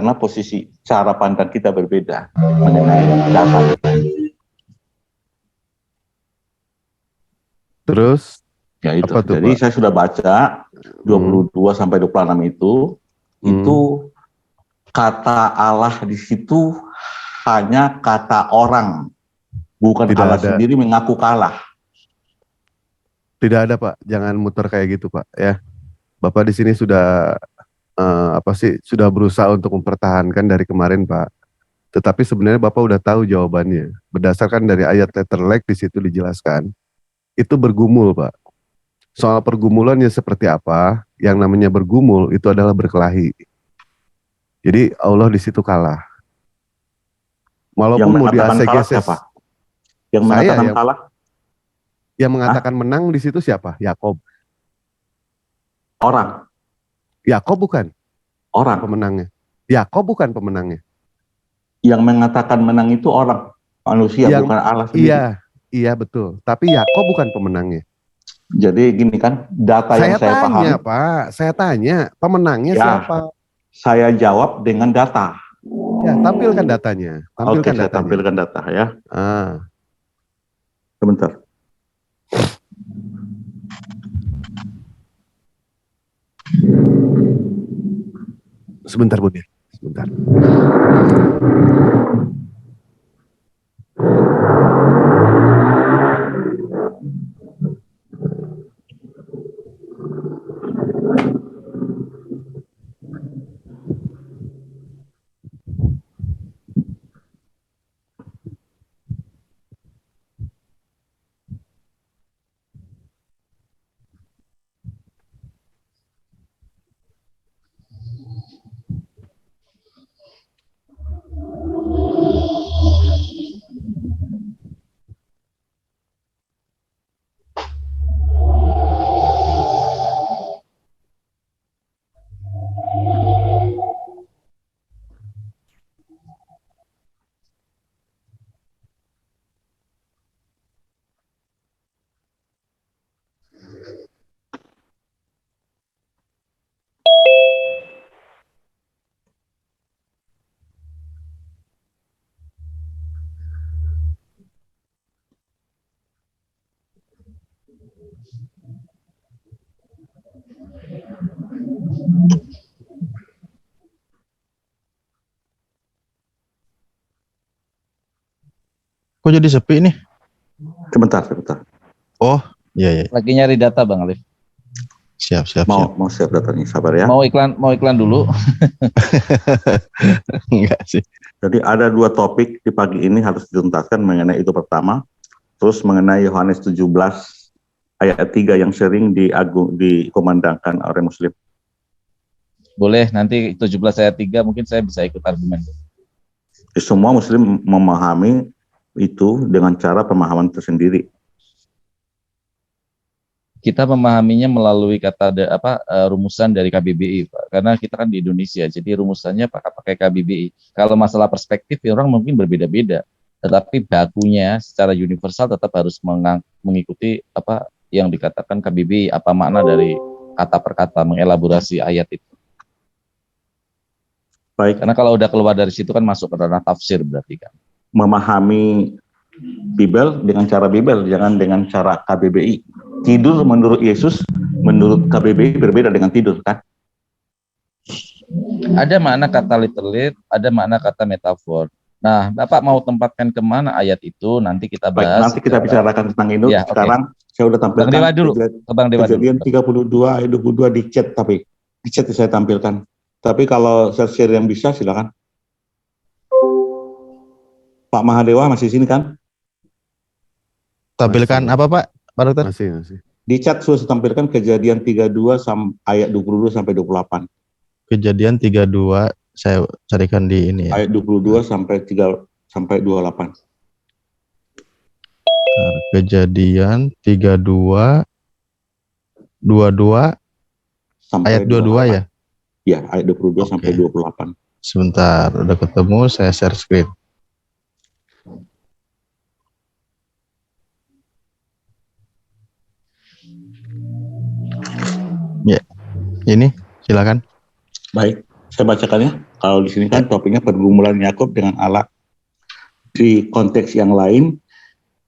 karena posisi cara pandang kita berbeda mengenai data. Terus Ya itu. apa tuh, Jadi Pak? saya sudah baca 22 sampai 26 itu kata Allah di situ hanya kata orang, bukan Tidak Allah ada. sendiri mengaku kalah. Tidak ada, Pak. Jangan muter kayak gitu, Pak. Ya, Bapak di sini sudah sudah berusaha untuk mempertahankan dari kemarin, Pak. Tetapi sebenarnya Bapak udah tahu jawabannya. Berdasarkan dari ayat letter like di situ dijelaskan, itu bergumul, Pak. Soal pergumulannya seperti apa? Yang namanya bergumul itu adalah berkelahi. Jadi Allah di situ kalah. Yang Walaupun mau di mengatakan kalah ACGC, siapa? Yang saya mengatakan yang kalah? mengatakan menang di situ siapa? Yakob. Orang. Yakob bukan Orang. pemenangnya. Yakob bukan pemenangnya. Yang mengatakan menang itu orang, manusia, bukan Allah sendiri. Iya betul. Tapi Yakob bukan pemenangnya. Jadi gini kan, data yang saya pahami. Pak, saya tanya, pemenangnya siapa? Saya jawab dengan data. Ya, tampilkan datanya. Oke, saya tampilkan data ya. Sebentar. Sebentar, Budi. Sebentar. Kok jadi sepi nih? Sebentar. Oh, iya. Lagi nyari data, Bang Alif. Siap. Mau siap datanya, sabar ya. Mau iklan dulu. Enggak sih. Jadi ada 2 topik di pagi ini harus dituntaskan mengenai itu pertama. Terus mengenai Yohanes 17 ayat 3 yang sering dikumandangkan oleh Muslim. Boleh, nanti 17 ayat 3 mungkin saya bisa ikut argumen. Semua Muslim memahami itu dengan cara pemahaman tersendiri. Kita memahaminya melalui rumusan dari KBBI, Pak. Karena kita kan di Indonesia, jadi rumusannya pakai KBBI. Kalau masalah perspektif, orang mungkin berbeda-beda. Tetapi bakunya secara universal tetap harus mengikuti apa yang dikatakan KBBI, apa makna dari kata per kata, mengelaborasi ayat itu. Baik. Karena kalau udah keluar dari situ kan masuk ke ranah tafsir berarti kan. Memahami Bibel dengan cara Bibel, jangan dengan cara KBBI. Tidur menurut Yesus, menurut KBBI berbeda dengan tidur kan? Ada makna kata literal, ada makna kata metafor. Nah, Bapak mau tempatkan kemana ayat itu? Nanti kita bahas. Baik, nanti kita bicarakan tentang itu. Ya, sekarang saya udah tampilkan. Bang Dewa dulu. Bang Dewa kejadian dulu. 32 ayat 22 di chat, tapi di chat saya tampilkan. Tapi kalau share yang bisa silakan. Pak Mahadewa masih sini kan? Tampilkan apa Pak Dokter? Masih. Di chat sudah saya tampilkan kejadian 32 ayat 22 sampai 28. Kejadian 32 saya carikan di ini ya. Ayat 22 sampai 28. Kejadian 32 22 sampai ayat 22 ya? Ya, ayat 22 sampai 28. Sebentar, udah ketemu, saya share screen. Ya, ini silakan. Baik, saya bacakan ya. Kalau di sini kan topiknya pergumulan Yakub dengan Allah. Di konteks yang lain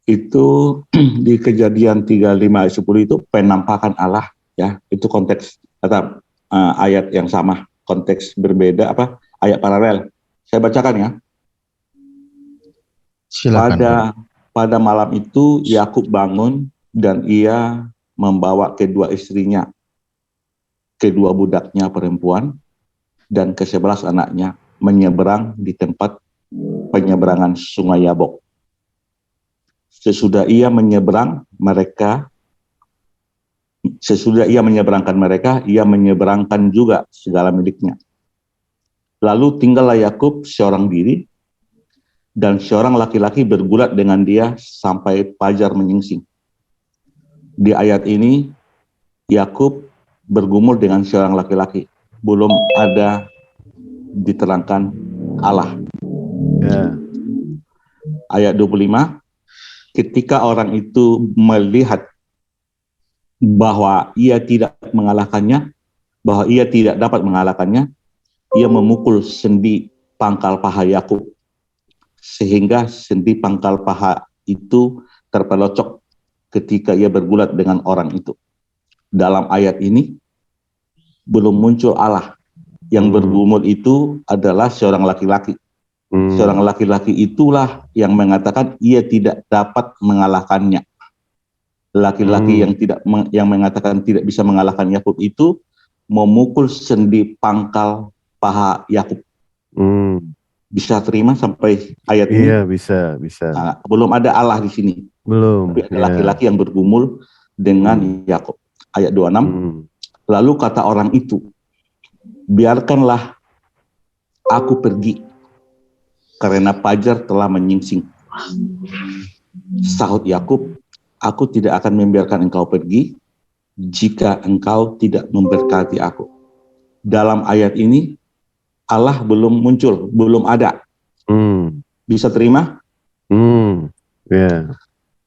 itu di Kejadian 35 ayat 10 itu penampakan Allah, ya. Itu konteks atau ayat yang sama, konteks berbeda ayat paralel. Saya bacakan ya. Silakan. Pada malam itu Yakub bangun dan ia membawa kedua istrinya, kedua budaknya perempuan, dan ke-11 anaknya menyeberang di tempat penyeberangan Sungai Yabok. Sesudah ia menyeberangkan mereka, ia menyeberangkan juga segala miliknya. Lalu tinggallah Yakub seorang diri, dan seorang laki-laki bergulat dengan dia sampai fajar menyingsing. Di ayat ini, Yakub bergumul dengan seorang laki-laki. Belum ada diterangkan Allah. Ya. Ayat 25, ketika orang itu melihat bahwa ia tidak dapat mengalahkannya, ia memukul sendi pangkal paha Yakub, sehingga sendi pangkal paha itu terpelocok ketika ia bergulat dengan orang itu. Dalam ayat ini belum muncul Allah. Yang bergumul itu adalah seorang laki-laki. Seorang laki-laki itulah yang mengatakan ia tidak dapat mengalahkannya. Laki-laki yang mengatakan tidak bisa mengalahkan Yakub itu memukul sendi pangkal paha Yakub. Bisa terima sampai ayat ini? Iya, bisa. Nah, belum ada Allah di sini. Belum. Tapi ada laki-laki yang bergumul dengan Yakub. Ayat 26. Lalu kata orang itu, biarkanlah aku pergi, karena fajar telah menyingsing. Sahut Yakub, aku tidak akan membiarkan engkau pergi jika engkau tidak memberkati aku. Dalam ayat ini Allah belum muncul, belum ada. Bisa terima? Ya.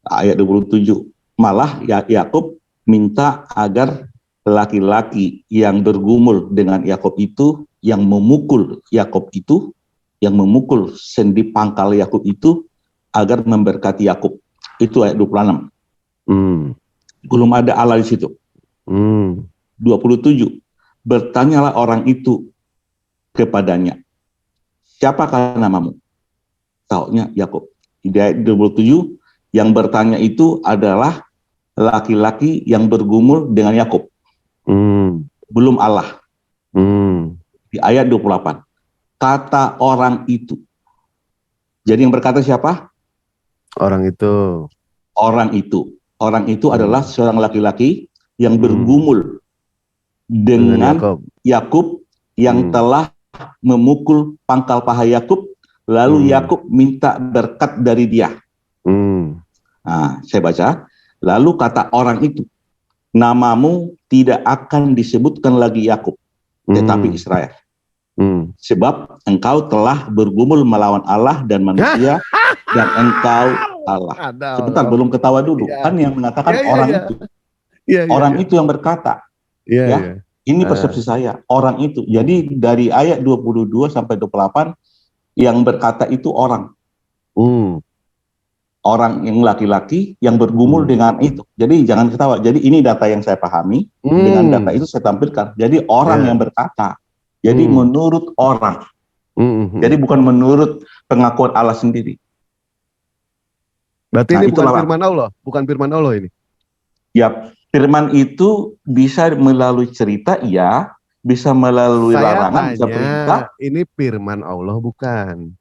Ayat 27. Malah Yakub minta agar laki-laki yang bergumul dengan Yakub itu, yang memukul sendi pangkal Yakub itu, agar memberkati Yakub. Itu ayat 26. Belum ada Allah di situ. 27. Bertanyalah orang itu kepadanya, siapakah namamu? Sahutnya Yakub. Di ayat 27, yang bertanya itu adalah laki-laki yang bergumul dengan Yakub. Belum Allah. Di ayat 28, kata orang itu. Jadi yang berkata siapa? Orang itu. Orang itu adalah seorang laki-laki yang bergumul dengan Yakub yang telah memukul pangkal paha Yakub, lalu Yakub minta berkat dari dia. Nah, saya baca. Lalu kata orang itu, namamu tidak akan disebutkan lagi Yakub, tetapi Israel. Sebab engkau telah bergumul melawan Allah dan manusia, dan engkau Allah. Sebentar, belum ketawa dulu. Kan yang mengatakan orang itu. Orang itu yang berkata. Ini persepsi saya, orang itu. Jadi dari ayat 22 sampai 28 yang berkata itu orang. Orang yang laki-laki yang bergumul dengan itu. Jadi jangan ketawa. Jadi ini data yang saya pahami, dengan data itu saya tampilkan. Jadi orang yang berkata. Jadi menurut orang. Jadi bukan menurut pengakuan Allah sendiri. Berarti ini bukan firman Allah, bukan firman Allah ini. Ya, firman itu bisa melalui cerita, ya, bisa melalui larangan, bisa perintah. Ini firman Allah bukan?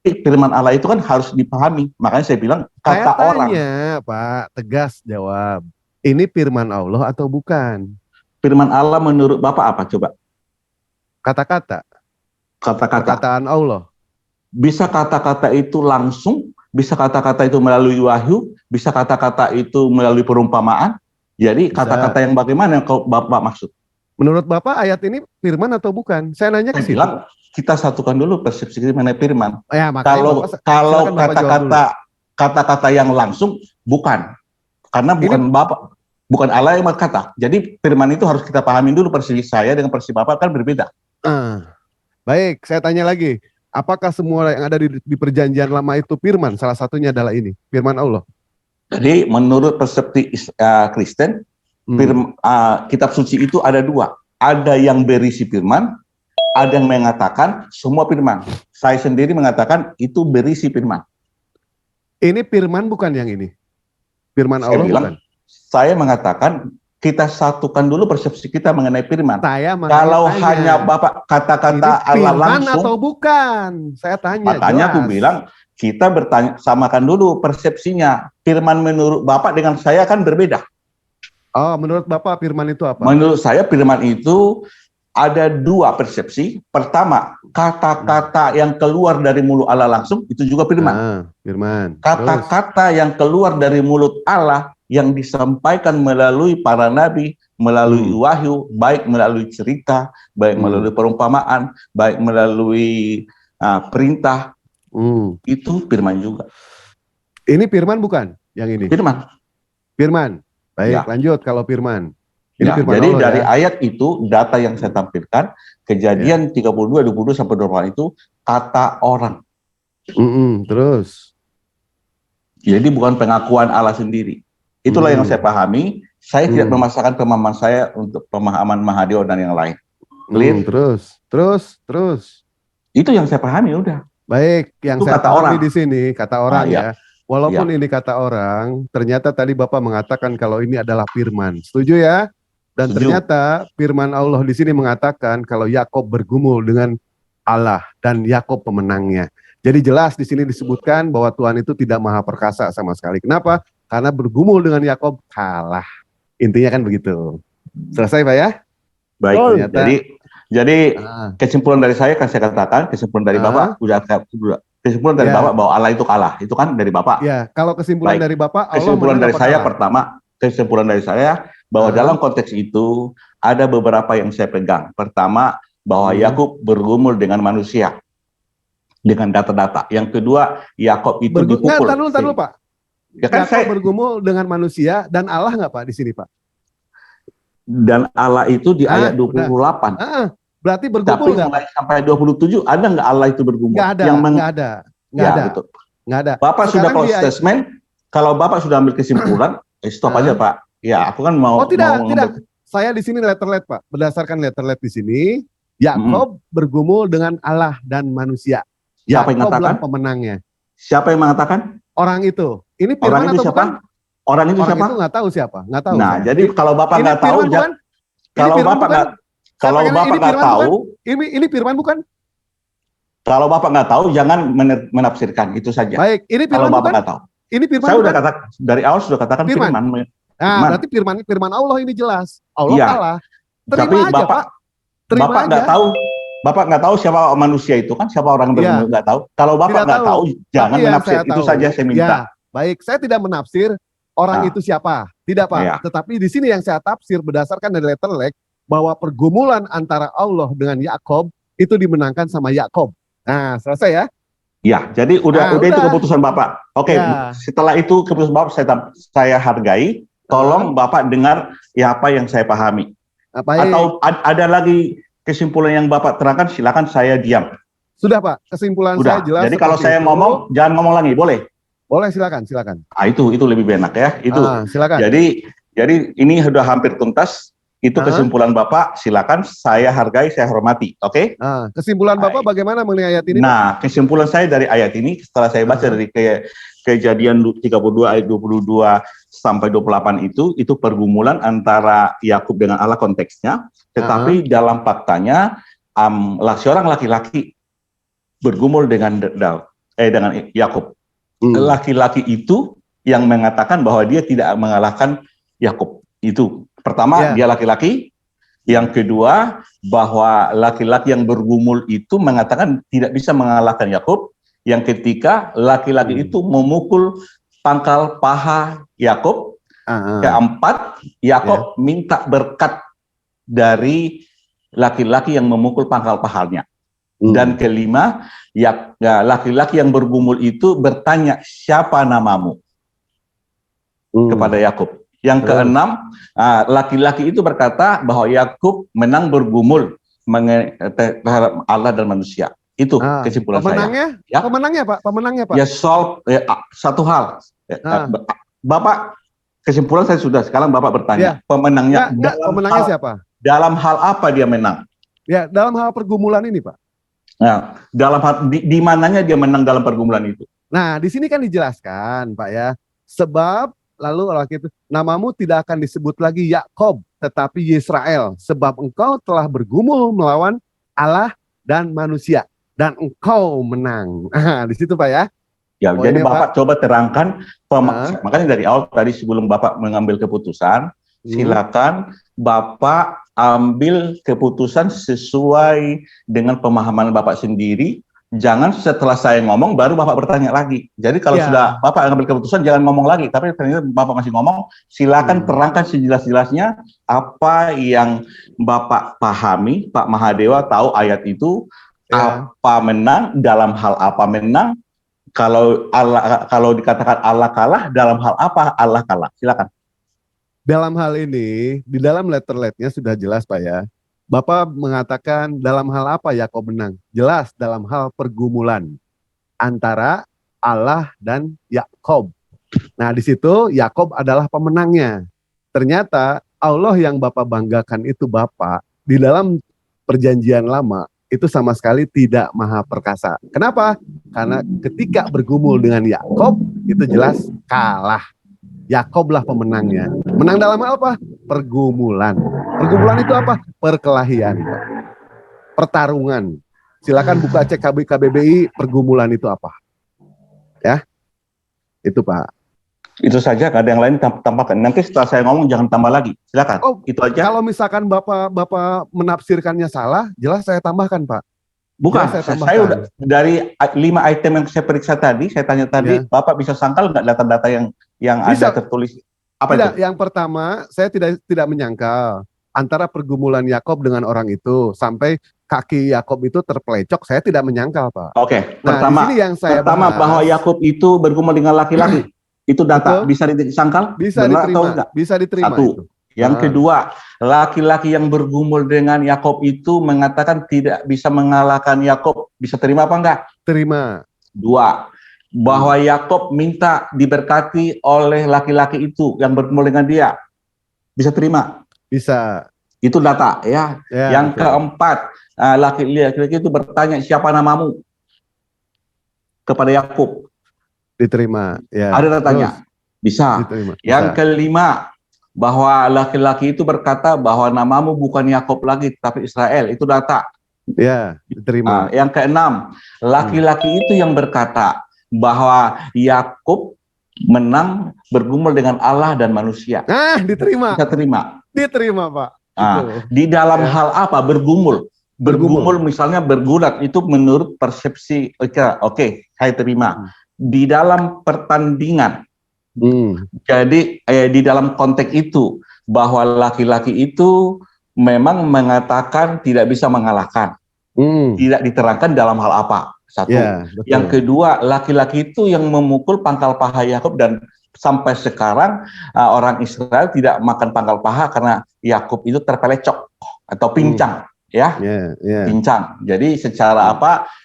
Firman Allah itu kan harus dipahami. Makanya saya bilang kata orang. Pak, tegas jawab. Ini firman Allah atau bukan? Firman Allah menurut Bapak apa coba? Kata-kata. Perkataan Allah. Bisa kata-kata itu langsung, bisa kata-kata itu melalui wahyu, bisa kata-kata itu melalui perumpamaan. Jadi kata-kata yang bagaimana yang Bapak maksud? Menurut Bapak ayat ini firman atau bukan? Saya nanya ke situ. Kita satukan dulu persepsi mengenai firman. Ya, kalau kata-kata yang langsung bukan. Karena bukan Bapak. bukan Allah yang berkata. Jadi firman itu harus kita pahami dulu, persepsi saya dengan persepsi Bapak kan berbeda. Baik, saya tanya lagi. Apakah semua yang ada di perjanjian lama itu firman? Salah satunya adalah ini, firman Allah. Jadi menurut persepsi Kristen, kitab suci itu ada dua. Ada yang berisi firman, ada yang mengatakan semua firman. Saya sendiri mengatakan itu berisi firman. Ini firman bukan yang ini? Firman Saya Allah bilang, bukan? Saya mengatakan kita satukan dulu persepsi kita mengenai firman. Kalau Kalau hanya Bapak kata-kata Allah langsung atau bukan? Saya tanya. Makanya aku bilang kita bertanya, samakan dulu persepsinya. Firman menurut Bapak dengan saya kan berbeda. Oh, menurut Bapak firman itu apa? Menurut saya firman itu ada dua persepsi. Pertama, kata-kata yang keluar dari mulut Allah langsung itu juga firman. Firman. Kata-kata yang keluar dari mulut Allah yang disampaikan melalui para nabi, melalui wahyu, baik melalui cerita, baik melalui perumpamaan, baik melalui perintah, itu firman juga. Ini firman bukan? Yang ini? Firman. Baik, ya. Lanjut kalau firman. Ini ya, firman jadi Allah, dari ya? ayat itu, data yang saya tampilkan, Kejadian 32, 22 sampai 28 itu kata orang. Terus? Jadi bukan pengakuan Allah sendiri. Itulah yang saya pahami. Saya tidak memaksakan pemahaman saya untuk pemahaman Mahadeo dan yang lain. Clear? Terus. Itu yang saya pahami, udah. Baik, yang itu saya kata pahami orang. Di sini kata orang ya. Walaupun ya. ini kata orang, ternyata tadi Bapak mengatakan kalau ini adalah firman. Setuju ya? Dan ternyata firman Allah di sini mengatakan kalau Yakob bergumul dengan Allah dan Yakob pemenangnya. Jadi jelas di sini disebutkan bahwa Tuhan itu tidak maha perkasa sama sekali. Kenapa? Karena bergumul dengan Yakob kalah. Intinya kan begitu. Selesai Pak ya? Baik. Ternyata, jadi kesimpulan dari saya kan saya katakan, kesimpulan dari Bapak kesimpulan dari Bapak bahwa Allah itu kalah. Itu kan dari Bapak. Ya, kalau kesimpulan dari Bapak, Allah kesimpulan dari saya kalah? Pertama, kesimpulan dari saya bahwa dalam konteks itu ada beberapa yang saya pegang. Pertama, bahwa Yakub bergumul dengan manusia dengan data-data. Yang kedua, Yakob itu dipukul. Tahan dulu Pak. Ya kan Yakob bergumul dengan manusia dan Allah nggak Pak di sini Pak? Dan Allah itu di ayat 28. Berarti bergumul nggak? Tapi mulai sampai 27 ada nggak Allah itu bergumul? Nggak ada. Nggak ada. Betul. Nggak ada. Bapak sudah close statement. Kalau Bapak sudah ambil kesimpulan, stop aja Pak. Ya, aku kan mau. Tidak. Saya di sini letterlet Pak. Berdasarkan letterlet di sini, Yakob bergumul dengan Allah dan manusia. Siapa yang mengatakan? Pemenangnya. Siapa yang mengatakan? Orang itu. Ini firman orang itu atau siapa? Bukan? Orang itu siapa? Orang itu nggak tahu siapa. Nggak tahu. Nah, jadi kalau Bapak nggak tahu, kalau Bapak nggak tahu, ini firman bukan? Kalau Bapak nggak tahu, jangan menafsirkan itu saja. Baik, ini firman kalau Bapak bukan? Nggak tahu. Ini firman. Saya udah katakan dari awal sudah katakan firman. Nah, berarti firman Allah ini jelas. Allah kalah. Terima tapi aja, Bapak, Pak. Terima Bapak nggak tahu. Bapak nggak tahu siapa manusia itu kan, siapa orang yang nggak tahu. Kalau Bapak nggak tahu, jangan menafsir. Itu saja saya minta. Ya, baik, saya tidak menafsir orang itu siapa. Tidak Pak. Ya. Tetapi di sini yang saya tafsir berdasarkan dari letterlet bahwa pergumulan antara Allah dengan Yakob itu dimenangkan sama Yakob. Nah, selesai ya? Ya, jadi udah itu keputusan Bapak. Oke, setelah itu keputusan Bapak saya hargai. Tolong Bapak dengar apa yang saya pahami. Atau ada lagi kesimpulan yang Bapak terangkan, silakan saya diam. Sudah Pak, kesimpulan saya jelas. Jadi kalau saya ngomong, jangan ngomong lagi, boleh? Boleh, silakan. Itu lebih enak ya. Itu. Silakan. Jadi ini sudah hampir tuntas. Itu kesimpulan Bapak, silakan saya hargai, saya hormati. Oke? Kesimpulan Bapak bagaimana mengenai ayat ini? Nah, kesimpulan saya dari ayat ini setelah saya baca dari Kejadian 32 ayat 22 sampai 28 itu pergumulan antara Yakub dengan Allah konteksnya, tetapi dalam faktanya seorang laki-laki bergumul dengan Yakub. Laki-laki itu yang mengatakan bahwa dia tidak mengalahkan Yakub. Itu pertama, dia laki-laki. Yang kedua, bahwa laki-laki yang bergumul itu mengatakan tidak bisa mengalahkan Yakub. Yang ketiga, laki-laki itu memukul pangkal paha Yakub. Keempat, Yakub minta berkat dari laki-laki yang memukul pangkal pahanya. Dan kelima, laki-laki yang bergumul itu bertanya, siapa namamu? Kepada Yakub. Yang keenam, laki-laki itu berkata bahwa Yakub menang bergumul terhadap Allah dan manusia. Itu kesimpulan pemenangnya, saya. Ya. Pemenangnya Pak. Ya soal satu hal. Bapak, kesimpulan saya sudah. Sekarang Bapak bertanya, pemenangnya pemenangnya siapa? Dalam hal apa dia menang? Ya, dalam hal pergumulan ini Pak. Nah, dalam hal di mananya dia menang dalam pergumulan itu? Nah, di sini kan dijelaskan Pak ya. Sebab lalu laki itu, namamu tidak akan disebut lagi Yakob, tetapi Yisrael, sebab engkau telah bergumul melawan Allah dan manusia, dan engkau menang. Di situ Pak ya. Ya, jadi Bapak coba terangkan, makanya dari awal tadi sebelum Bapak mengambil keputusan, silakan Bapak ambil keputusan sesuai dengan pemahaman Bapak sendiri. Jangan setelah saya ngomong baru Bapak bertanya lagi. Jadi kalau sudah Bapak ngambil keputusan jangan ngomong lagi. Tapi ternyata Bapak masih ngomong, silakan terangkan sejelas-jelasnya apa yang Bapak pahami. Pak Mahadewa tahu ayat itu apa menang, dalam hal apa menang. Kalau dikatakan Allah kalah, dalam hal apa Allah kalah? Silakan. Dalam hal ini, di dalam letter-letternya sudah jelas Pak ya. Bapak mengatakan dalam hal apa Yakob menang? Jelas dalam hal pergumulan antara Allah dan Yakob. Nah di situ Yakob adalah pemenangnya. Ternyata Allah yang Bapak banggakan itu Bapak di dalam perjanjian lama itu sama sekali tidak maha perkasa. Kenapa? Karena ketika bergumul dengan Yakob itu jelas kalah. Yakoblah pemenangnya. Menang dalam hal apa? Pergumulan. Pergumulan itu apa? Perkelahian. Pertarungan. Silakan buka cek KBBI pergumulan itu apa. Ya. Itu Pak. Itu saja, ada yang lain tambahkan. Nanti setelah saya ngomong jangan tambah lagi. Silakan. Itu aja. Kalau misalkan Bapak menafsirkannya salah, jelas saya tambahkan Pak. Bukan, saya udah dari 5 item yang saya periksa tadi, saya tanya tadi, Bapak bisa sangkal nggak data-data yang ada tertulis? Apa tidak, itu? Yang pertama, saya tidak menyangkal antara pergumulan Yakob dengan orang itu sampai kaki Yakob itu terpelecok, saya tidak menyangkal Pak. Oke, pertama yang saya bahwa Yakob itu bergumul dengan laki-laki, itu data bisa disangkal? Bisa diterima, bisa diterima. Satu. Yang kedua, laki-laki yang bergumul dengan Yakob itu mengatakan tidak bisa mengalahkan Yakob. Bisa terima apa enggak? Terima. Dua, bahwa Yakob minta diberkati oleh laki-laki itu yang bergumul dengan dia. Bisa terima? Bisa. Itu data ya. Yang keempat, laki-laki itu bertanya siapa namamu kepada Yakob. Diterima. Ya. Ada datanya. Bisa. Diterima. Yang kelima, bahwa laki-laki itu berkata bahwa namamu bukan Yakob lagi tapi Israel. Itu data. Ya, diterima. Yang keenam, laki-laki itu yang berkata bahwa Yakub menang bergumul dengan Allah dan manusia. Diterima. Bisa terima. Diterima Pak. Di dalam hal apa bergumul? Bergumul misalnya bergulat itu menurut persepsi. Oke, saya terima. Di dalam pertandingan. Jadi di dalam konteks itu bahwa laki-laki itu memang mengatakan tidak bisa mengalahkan, tidak diterangkan dalam hal apa. Satu. Yang kedua, laki-laki itu yang memukul pangkal paha Yakub dan sampai sekarang orang Israel tidak makan pangkal paha karena Yakub itu terpelecok atau pincang, pincang. Jadi secara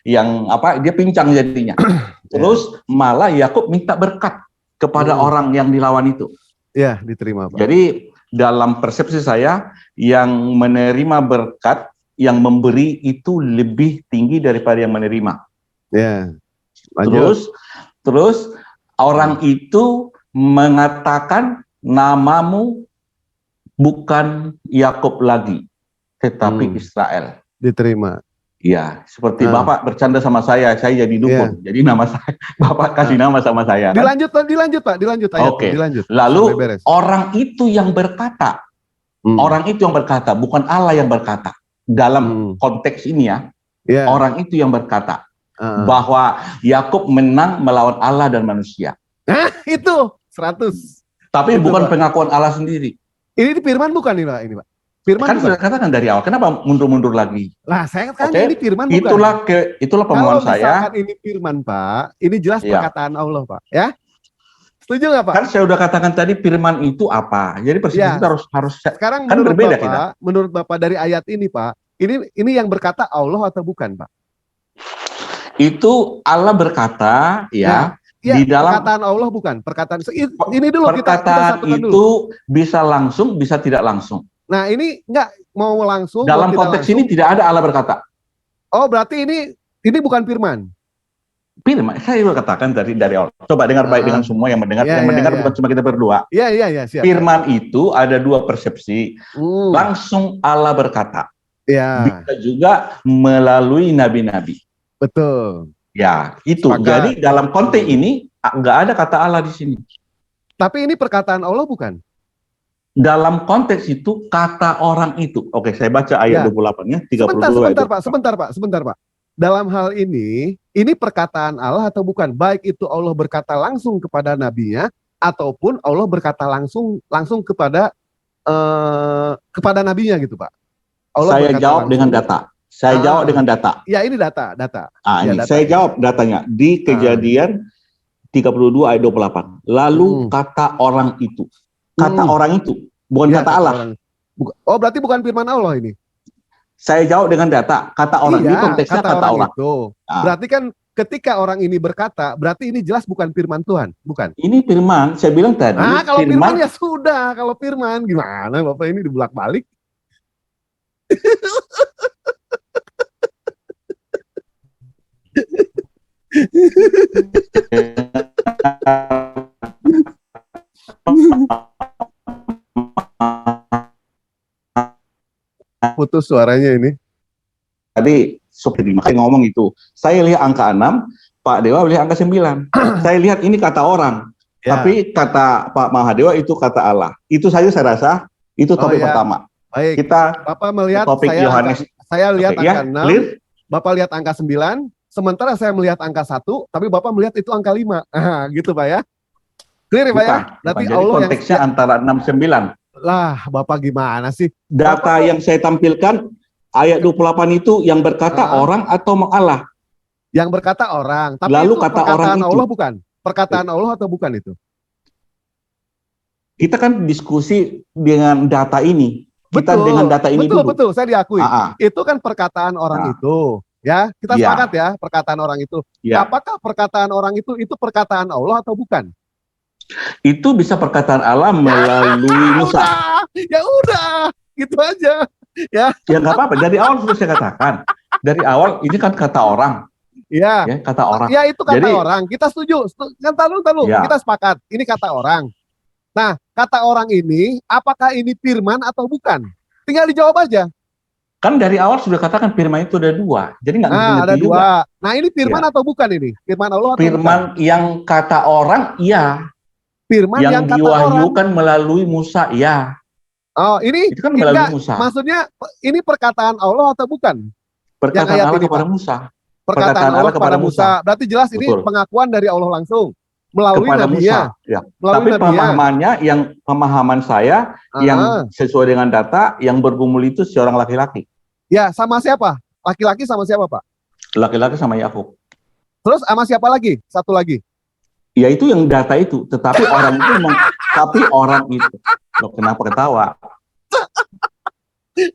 dia pincang jadinya. Terus malah Yakub minta berkat kepada orang yang dilawan itu. Ya, diterima Pak. Jadi dalam persepsi saya, yang menerima berkat, yang memberi itu lebih tinggi daripada yang menerima. Ya. Terus orang itu mengatakan namamu bukan Yakub lagi, tetapi Israel. Diterima. Iya, seperti Bapak bercanda sama saya jadi dukun. Jadi nama saya, Bapak kasih nama sama saya. Kan? Dilanjut Pak, dilanjut. Oke. Lalu orang itu yang berkata, bukan Allah yang berkata. Dalam konteks ini orang itu yang berkata bahwa Yakub menang melawan Allah dan manusia. Itu 100. Tapi itu, bukan Pak. Pengakuan Allah sendiri. Ini firman bukan ini Pak? Firman kan sudah katakan dari awal, kenapa mundur-mundur lagi? Lah saya katakan ini firman bukan. Itulah pemohon saya. Kalau misalkan ini firman Pak, ini jelas perkataan Allah Pak. Ya. Setuju nggak Pak? Kan saya udah katakan tadi firman itu apa. Jadi persepsi Ya. kita harus Sekarang kan menurut berbeda Bapak, menurut Bapak dari ayat ini Pak, ini yang berkata Allah atau bukan Pak? itu Allah berkata ya Ya, di dalam perkataan Allah bukan. Perkataan ini dulu kita perkataan satukan dulu. itu bisa langsung, bisa tidak langsung. Nah, ini enggak mau langsung Dalam mau tidak konteks langsung. ini tidak ada Allah berkata. Oh, berarti ini bukan firman. Firman, saya udah katakan dari awal. Coba dengar baik dengan semua yang mendengar. Ya, yang mendengar ya. bukan cuma kita berdua. Iya, siap. Firman itu ada dua persepsi. Langsung Allah berkata. Ya, Bisa juga melalui nabi-nabi. betul. Ya, itu. Sepakat. Jadi dalam konteks ini nggak ada kata Allah di sini. Tapi ini perkataan Allah bukan? Dalam konteks itu kata orang itu. Oke, saya baca ayat Ya. 28-nya, 32 Sebentar Pak. Dalam hal ini perkataan Allah atau bukan? Baik itu Allah berkata langsung kepada nabinya ataupun Allah berkata langsung kepada nabinya gitu, Pak. Allah Saya berkata jawab langsung. dengan data. Saya jawab dengan data. Ya, ini data. Ya, Ini data. saya jawab datanya di Kejadian 32 ayat 28. Lalu kata orang itu. Kata orang itu, bukan Ya, kata Allah. Oh, berarti bukan firman Allah ini. Saya jawab dengan data. Kata orang ini konteksnya kata orang. Itu. Berarti kan ketika orang ini berkata, berarti ini jelas bukan firman Tuhan, bukan? Ini firman, saya bilang tadi. Kalau firman ya sudah. Kalau firman gimana Bapak ini dibulak-balik? Putus suaranya ini. Tadi seperti makanya ngomong itu. Saya lihat angka 6, Pak Dewa lihat angka 9. Saya lihat ini kata orang. Ya. Tapi kata Pak Mahadewa itu kata Allah. Itu saja saya rasa itu topik pertama. Baik. Kita Bapak melihat topik Yohanes. saya lihat angka 6, clear? Bapak lihat angka 9, sementara saya melihat angka 1, tapi Bapak melihat itu angka 5. Gitu Pak ya. Clear ya Pak ya? Berarti Jadi Allah konteksnya antara 6 9. Lah, Bapak gimana sih? Data yang saya tampilkan ayat 28 itu yang berkata orang atau Allah? Yang berkata orang, tapi Lalu itu kata perkataan orang itu. Allah bukan? Perkataan Allah atau bukan itu? Kita kan diskusi dengan data ini. Kita dengan data ini dulu. Betul, saya diakui. Itu kan perkataan orang itu. Ya, kita sepakat ya, perkataan orang itu. Ya. Apakah perkataan orang itu perkataan Allah atau bukan? Itu bisa perkataan Allah melalui Musa. Ya udah, gitu aja. Ya nggak apa-apa. Dari awal sudah saya katakan. Dari awal ini kan kata orang. Ya, kata orang. Ya itu kata Jadi, orang. Kita setuju. Kan tahu. Ya. Kita sepakat. Ini kata orang. Nah, kata orang ini, apakah ini firman atau bukan? Tinggal dijawab aja. Kan dari awal sudah katakan firman itu ada dua. Jadi nggak ada juga. dua. Nah, ini firman atau bukan ini? Firman Allah atau firman bukan? Yang kata orang, iya. Firman yang kata diwahyukan melalui Musa, ya. Oh, ini itu kan melalui Musa. Maksudnya ini perkataan Allah atau bukan? Perkataan Allah kepada Musa. Perkataan Allah kepada Musa. Berarti jelas ini pengakuan dari Allah langsung melalui kepada nabinya. Musa. Ya. Tapi pemahamannya yang pemahaman saya yang sesuai dengan data yang bergumul itu seorang laki-laki. Ya, sama siapa? Laki-laki sama siapa, Pak? Laki-laki sama Yakub. Terus sama siapa lagi? Satu lagi. Ya itu yang data itu, tetapi orang itu loh, kenapa ketawa?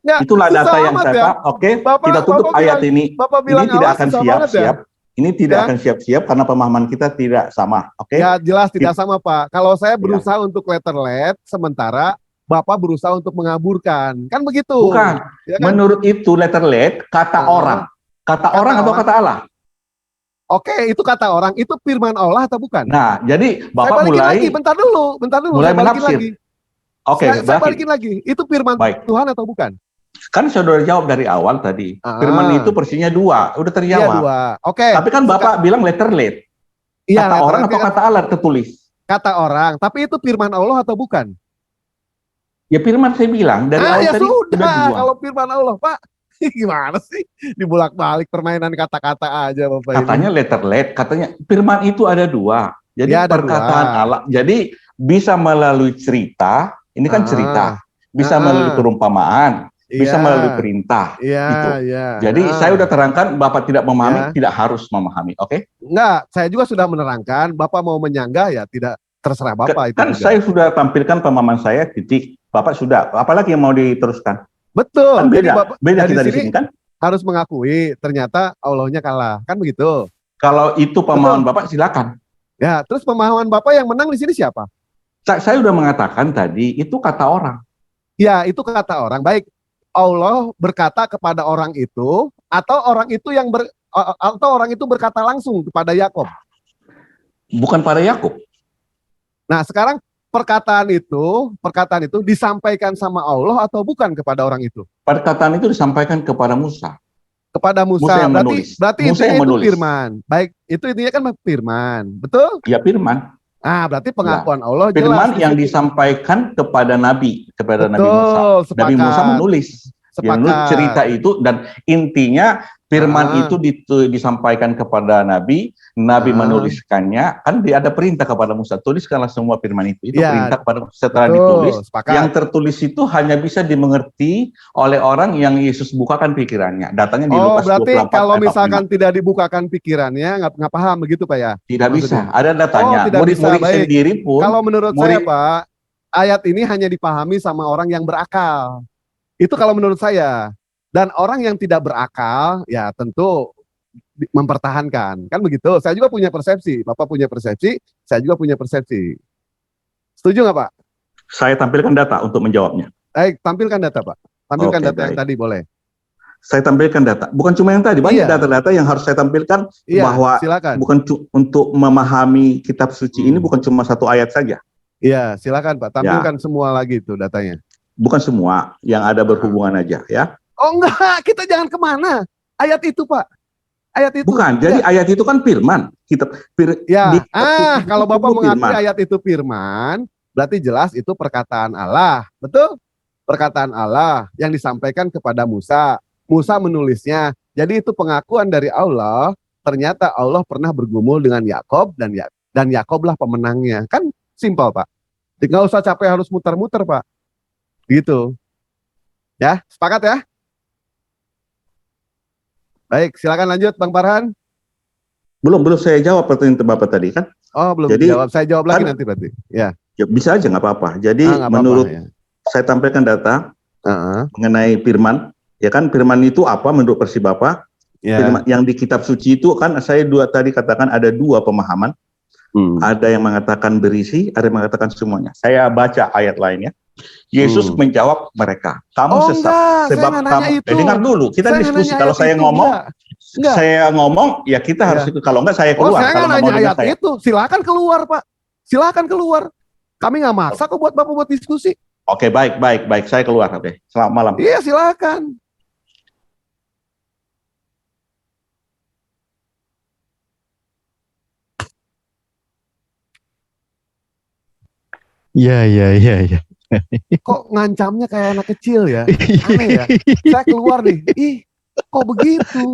Nggak, itulah data yang saya ya? Oke, kita tutup ayat ini. Ini tidak akan siap-siap. Ini tidak akan siap-siap karena pemahaman kita tidak sama. Oke? Ya jelas tidak sama Pak. Kalau saya berusaha untuk letterlet, sementara Bapak berusaha untuk mengaburkan, kan begitu? Bukan. Ya kan? Menurut itu letterlet kata orang, kata orang atau kata Allah? Oke, itu kata orang, itu firman Allah atau bukan? Nah, jadi Bapak mulai bentar dulu. Mulai menafsir. Oke, saya balikin lagi. Itu firman Tuhan atau bukan? Kan saya sudah jawab dari awal tadi. Firman itu persisnya dua, udah terjawab. Iya, dua. Oke. Tapi kan Bapak bilang letterlet. Kata orang atau kata Allah tertulis? Kata orang, tapi itu firman Allah atau bukan? Ya firman saya bilang dari awal ya tadi sudah dua. Kalau firman Allah, Pak. Gimana sih? Dibulak-balik permainan kata-kata aja Bapak. Katanya letterlet, katanya firman itu ada dua. Jadi ya, perkataan Allah. Jadi bisa melalui cerita, ini kan cerita. Bisa melalui perumpamaan, bisa melalui perintah. Gitu. Jadi saya udah terangkan, Bapak tidak memahami, tidak harus memahami. Oke? Enggak, saya juga sudah menerangkan, Bapak mau menyanggah ya tidak terserah Bapak itu Kan juga. saya sudah tampilkan pemahaman saya, titik. Bapak sudah, apalagi yang mau diteruskan? Betul. Kan Jadi beda, Bapak beda dari kita di sini sini kan. harus mengakui ternyata Allahnya kalah, kan begitu? Kalau itu pemahaman Bapak silakan. Ya, terus pemahaman Bapak yang menang di sini siapa? Saya sudah mengatakan tadi itu kata orang. Ya, itu kata orang. Baik, Allah berkata kepada orang itu atau orang itu atau orang itu berkata langsung kepada Yakob. Bukan pada Yakub. Nah, sekarang perkataan itu disampaikan sama Allah atau bukan kepada orang itu? Perkataan itu disampaikan kepada Musa. Kepada Musa. Musa yang berarti menulis. berarti Musa intinya yang itu menulis. firman. Baik, itu intinya kan firman. Betul? Ya firman. Ah, berarti pengakuan Allah jelas. Firman di yang situ. disampaikan kepada Nabi Nabi Musa. Betul, Nabi Musa sepakat. menulis. Dia Sepakat. menulis cerita itu dan intinya firman itu disampaikan kepada Nabi menuliskannya, kan dia ada perintah kepada Musa, tuliskanlah semua firman itu. Itu Ya, perintah kepada Musa. Setelah betul, ditulis, sepakat. yang tertulis itu hanya bisa dimengerti oleh orang yang Yesus bukakan pikirannya. Datanya di Lukas berarti 24 kalau ayat misalkan 45. tidak dibukakan pikirannya, nggak paham begitu Pak ya? Tidak maksudnya? bisa, ada datanya. Tidak bisa, Murid-murid baik. sendiri pun, Kalau menurut saya Pak, ayat ini hanya dipahami sama orang yang berakal. Itu kalau menurut saya. Dan orang yang tidak berakal, ya tentu mempertahankan. Kan begitu. Saya juga punya persepsi. Bapak punya persepsi, saya juga punya persepsi. Setuju nggak Pak? saya tampilkan data untuk menjawabnya. Baik, tampilkan data Pak. Tampilkan Oke, data yang baik. tadi boleh. Saya tampilkan data. Bukan cuma yang tadi, banyak Iya. data-data yang harus saya tampilkan Iya, bahwa silakan. bukan untuk memahami kitab suci ini bukan cuma satu ayat saja. Iya, silakan Pak. Tampilkan semua lagi itu datanya. Bukan semua yang ada berhubungan aja ya. Oh enggak, kita jangan kemana. Ayat itu Pak. Ayat itu. Bukan, jadi ayat itu kan firman. Ya, di kitab suci itu kalau Bapak firman. mengakui ayat itu firman, berarti jelas itu perkataan Allah. Betul? Perkataan Allah yang disampaikan kepada Musa. Musa menulisnya. Jadi itu pengakuan dari Allah, ternyata Allah pernah bergumul dengan Yakob dan Yakoblah pemenangnya. Kan simpel Pak. Nggak usah capek harus muter-muter Pak. Gitu. Ya, sepakat ya? Baik, silakan lanjut Bang Farhan. Belum saya jawab pertanyaan Bapak tadi kan. Oh, belum Jadi, jawab. Saya jawab lagi kan- nanti berarti. Ya. Ya, bisa aja nggak apa-apa. Jadi nggak apa-apa, menurut ya. saya tampilkan data Heeh, mengenai firman. Ya kan, firman itu apa menurut versi Bapak? ya. Firman, yang di kitab suci itu kan saya tadi katakan ada dua pemahaman. Ada yang mengatakan berisi, ada yang mengatakan semuanya. Saya baca ayat lainnya. Yesus menjawab mereka, kamu sesat. Enggak, Sebab saya nggak nanya kamu, itu. dengar dulu, kita Saya diskusi. nanya Kalau ayat saya itu, ngomong, enggak. saya ngomong, ya kita harus ikut. Kalau enggak saya Oh, keluar. saya Kalau nggak nggak mau nanya dengar ayat saya. itu. Silakan keluar, Pak. Silakan keluar. Kami nggak maksa kok buat Bapak buat diskusi. Oke, baik. Saya keluar. Oke, selamat malam. Iya, silakan. Iya. Kok ngancamnya kayak anak kecil ya? Aneh ya. Saya keluar nih. Ih, kok begitu?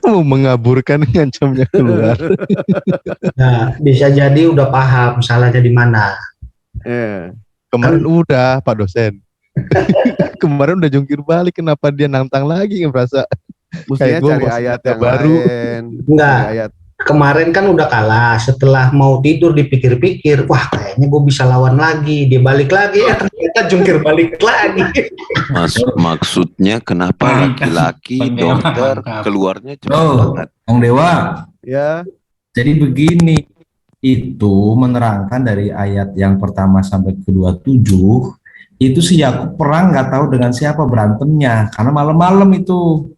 Mau mengaburkan ngancamnya keluar. Nah, bisa jadi udah paham salahnya di mana. Kemarin udah Pak dosen. Kemarin udah jungkir balik, kenapa dia nantang lagi, ngerasa Mestinya gua cari masih ayat data yang baru. lain. Enggak. Cari ayat. Kemarin kan udah kalah. Setelah mau tidur dipikir-pikir, wah kayaknya gue bisa lawan lagi. Dia balik lagi, ternyata jungkir balik lagi. Maksudnya kenapa laki-laki Bang Dewa, dokter mantap. keluarnya cepat Oh, banget? Bang Dewa, Ya, jadi begini, itu menerangkan dari ayat yang pertama sampai ke 27, itu si Yakub perang nggak tahu dengan siapa berantemnya, karena malam-malam itu.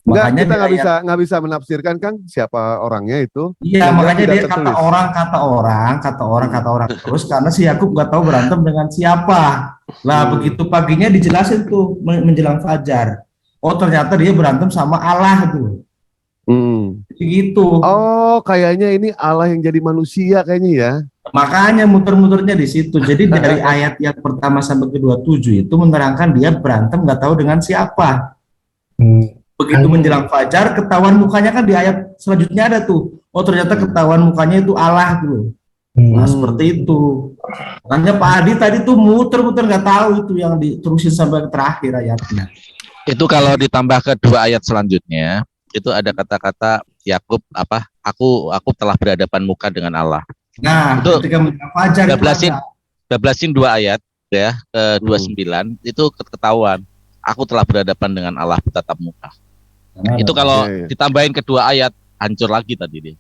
enggak, Makanya kita di ayat- nggak bisa menafsirkan kan siapa orangnya itu. Iya, Yang makanya tidak dia tertulis. kata orang terus karena si Yakub nggak tahu berantem dengan siapa. Lah begitu paginya dijelasin tuh menjelang fajar. Oh ternyata dia berantem sama Allah tuh. Begitu. Oh, kayaknya ini Allah yang jadi manusia kayaknya ya. Makanya muter-muternya di situ. Jadi dari ayat yang pertama sampai ke 27 itu menerangkan dia berantem nggak tahu dengan siapa. Begitu menjelang fajar ketahuan mukanya kan di ayat selanjutnya ada tuh. Oh ternyata ketahuan mukanya itu Allah tuh. Nah seperti itu. Makanya Pak Adi tadi tuh muter-muter nggak tahu itu yang diterusin sampai ke terakhir ayatnya. Itu kalau ditambah ke dua ayat selanjutnya, itu ada kata-kata Yakub aku telah berhadapan muka dengan Allah. Nah, Itu ketika menjelang fajar itu bablasin ada. bablasin 2 ayat ya, 29 itu ketahuan. Aku telah berhadapan dengan Allah bertatap muka. Itu kalau Iya, iya. ditambahin kedua ayat, hancur lagi tadi dia.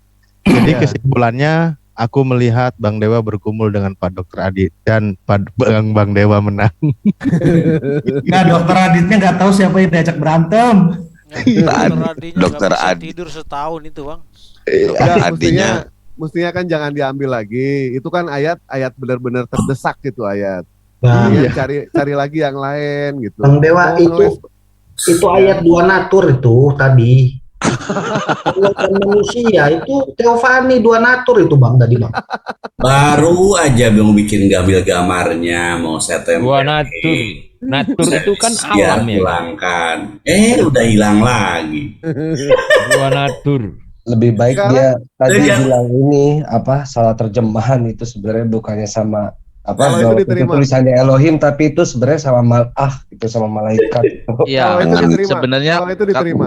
Jadi Iya. kesimpulannya aku melihat Bang Dewa bergumul dengan Pak Dokter Adit dan Bang Dewa menang. Nah, dokter Aditnya nggak tahu siapa yang diajak berantem. Dokter Adinya Dokter nggak bisa Adi. tidur setahun itu bang. Enggak, Artinya- mestinya kan jangan diambil lagi. Itu kan ayat benar-benar terdesak gitu ayat. Bang, Iya, cari lagi yang lain gitu. Bang Dewa, Oh, ngeles- itu ayat dua natur itu tadi. Allah dan manusia itu teofani dua natur itu Bang tadi Bang. Baru aja mau bikin gambar gambarnya, mau saya tempel. Dua natur. Natur itu kan Siap alam ya. hilangkan. Udah hilang lagi. Dua natur. Lebih baik Sekarang- dia tadi Iya. bilang ini salah terjemahan itu sebenarnya bukannya sama Kalau itu bahwa diterima. tulisannya Elohim tapi itu sebenarnya sama itu sama malaikat. Iya, Kalau itu diterima. sebenarnya Kalau itu diterima.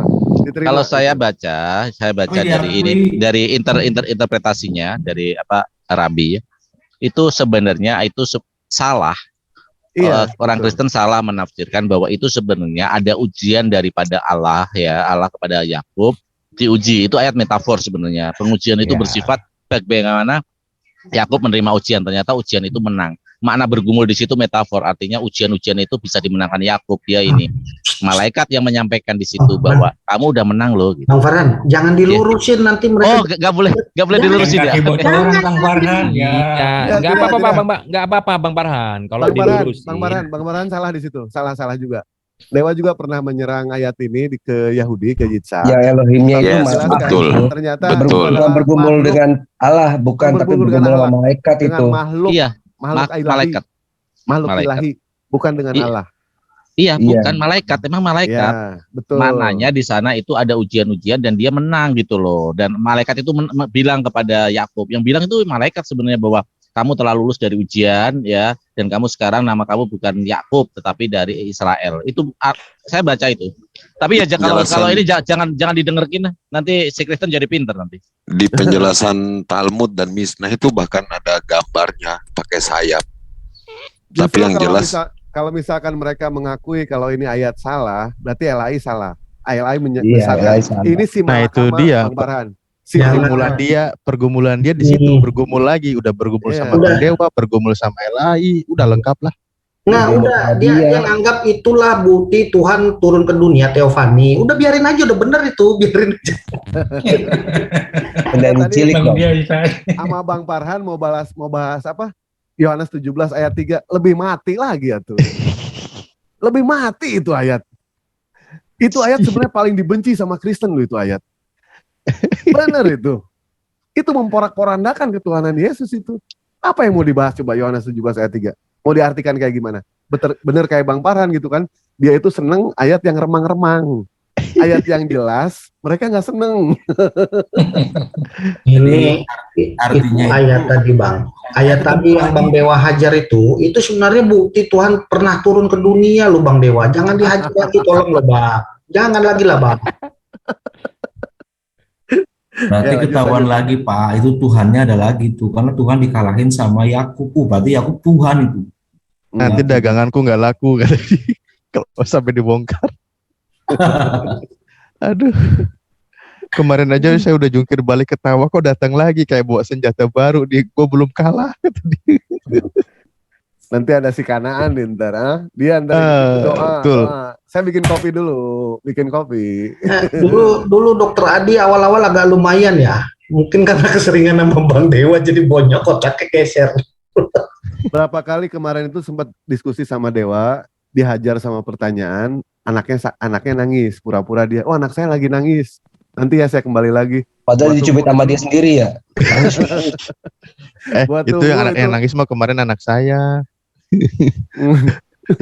kalau saya baca Tapi dari ini diakui. dari interpretasinya dari Rabi itu sebenarnya itu salah. Iya, Orang betul. Kristen salah menafsirkan bahwa itu sebenarnya ada ujian daripada Allah ya, Allah kepada Yakub diuji. Itu ayat metafor sebenarnya. Pengujian itu Ya. bersifat bagaimana Yakub menerima ujian, ternyata ujian itu menang. Makna bergumul di situ metafor, artinya ujian-ujian itu bisa dimenangkan Yakub. Dia ini malaikat yang menyampaikan di situ bahwa kamu udah menang loh. Gitu. Bang Farhan, jangan dilurusin nanti mereka. Oh, nggak boleh dilurusin ya. Bang Farhan ya. Ya, Enggak tidak, apa-apa tidak. Enggak apa-apa Bang Farhan kalau Bang Farhan, dilurusin. Bang Farhan salah di situ. Salah juga. Dewa juga pernah menyerang ayat ini ke Yahudi, ke Yitzhak. Ya Elohimnya itu Yes, malah betul. Ternyata Betul. bukan bergumul dengan Allah, bukan tapi bergumul dengan bergumul Allah. sama malaikat dengan itu. makhluk Iya, makhluk ilahi, malaikat. makhluk Malaikat. ilahi, bukan dengan Iya. Allah. Iya, Iya. bukan malaikat, emang malaikat. Ya, betul. Mananya di sana itu ada ujian-ujian dan dia menang gitu loh. Dan malaikat itu bilang kepada Yakub, yang bilang itu malaikat sebenarnya bahwa kamu telah lulus dari ujian ya, dan kamu sekarang nama kamu bukan Yakub tetapi dari Israel. Itu saya baca itu. Tapi ya kalau ini jangan didengerin, nanti si Kristen jadi pinter nanti. Di penjelasan Talmud dan Mishnah itu bahkan ada gambarnya pakai sayap. Tapi Justru yang jelas kalau misalkan mereka mengakui kalau ini ayat salah, berarti LAI salah. LAI Iya, menyesatkan. LAI salah. Ini si Nah, itu Malakama, dia, Bang Farhan. Si Pergumulan dia di situ, bergumul lagi, udah bergumul Iya. sama Bang Dewa, bergumul sama LAI, udah lengkap lah. Nah, udah dia nganggap itulah bukti Tuhan turun ke dunia teofani. Udah biarin aja, udah bener itu, biarin aja. Penyanyi cilik dong. Sama Bang Farhan mau bahas apa? Yohanes 17 ayat 3, lebih mati lagi ya tuh. Lebih mati itu ayat. Itu ayat sebenarnya paling dibenci sama Kristen loh itu ayat. Benar itu. Itu memporak-porandakan ketuhanan Yesus itu. Apa yang mau dibahas coba Yohanes 17 ayat 3? Mau diartikan kayak gimana? Bener kayak Bang Farhan gitu kan. Dia itu seneng ayat yang remang-remang. Ayat yang jelas, mereka nggak seneng. Ini Artinya itu ayat tadi Bang. Ayat tadi yang Bang Dewa hajar itu sebenarnya bukti Tuhan pernah turun ke dunia loh Bang Dewa. Jangan dihajar lagi tolong loh Bang. Jangan lagi lah Bang. berarti Ya, ketahuan lanjut. lagi Pak, itu Tuhannya ada lagi tuh, karena Tuhan dikalahin sama Yakub. Berarti Yakub Tuhan itu. Nanti daganganku nggak laku kata dia. Kalau sampai dibongkar. Aduh. Kemarin aja saya udah jungkir balik ketawa, kok datang lagi kayak bawa senjata baru. Gue belum kalah. Kata dia. Nanti ada si Kanaan nih ntar, dia ntar doa. betul. Saya bikin kopi dulu, bikin kopi. Dulu Dokter Adi awal-awal agak lumayan ya. Mungkin karena keseringan sama Bang Dewa jadi bonyok otaknya geser. Berapa kali kemarin itu sempat diskusi sama Dewa, dihajar sama pertanyaan, anaknya nangis, pura-pura dia, oh anak saya lagi nangis. Nanti ya saya kembali lagi. Padahal Buat dicubit tunggu sama itu. dia sendiri ya. Buat Itu tunggu yang anak itu. yang nangis mah kemarin anak saya.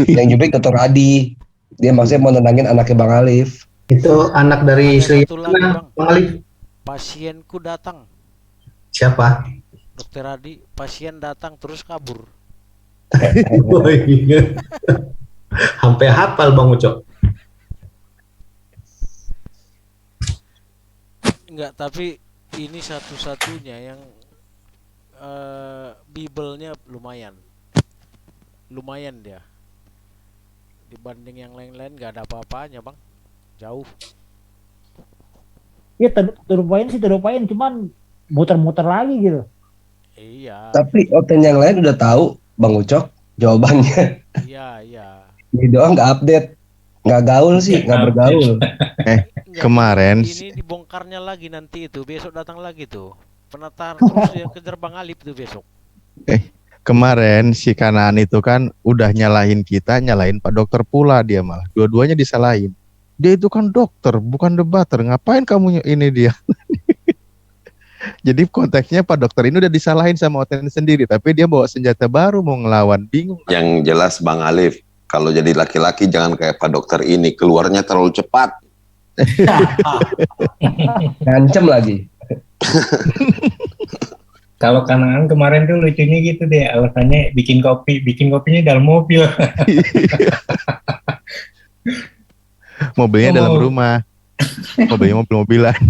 Yang jubit Dr. Adi. Dia maksudnya mau nendangin anaknya Bang Alif. Itu anak dari Ada Sri satu lagi Bang, Bang Alif. pasienku datang. Siapa? Dokter Adi, pasien datang terus kabur. Oh iya. Sampai hafal Bang Ucok. Enggak, tapi ini satu-satunya yang Bible-nya lumayan dia dibanding yang lain-lain, nggak ada apa-apanya bang, jauh. Ya terupain cuman muter-muter lagi gitu. Iya. Tapi oten yang lain udah tahu Bang Ucok jawabannya. Iya. Ini doang nggak update, nggak gaul sih, nggak bergaul. Kemarin ini dibongkarnya lagi nanti itu, besok datang lagi tuh penataan terus yang kejar Bang Alip tuh besok. kemarin si Kanaan itu kan udah nyalahin kita, nyalahin Pak Dokter pula, dia malah dua-duanya disalahin. Dia itu kan dokter, bukan debater. Ngapain kamu ini dia? Jadi konteksnya Pak Dokter ini udah disalahin sama Oten sendiri, tapi dia bawa senjata baru mau ngelawan, bingung. Yang jelas Bang Alif, kalau jadi laki-laki jangan kayak Pak Dokter ini, keluarnya terlalu cepat. Ngancem lagi. Kalau Kanaan kemarin tuh lucunya gitu deh, alasannya bikin kopinya dalam mobil. Mobilnya dalam rumah, mobilnya mobil-mobilan.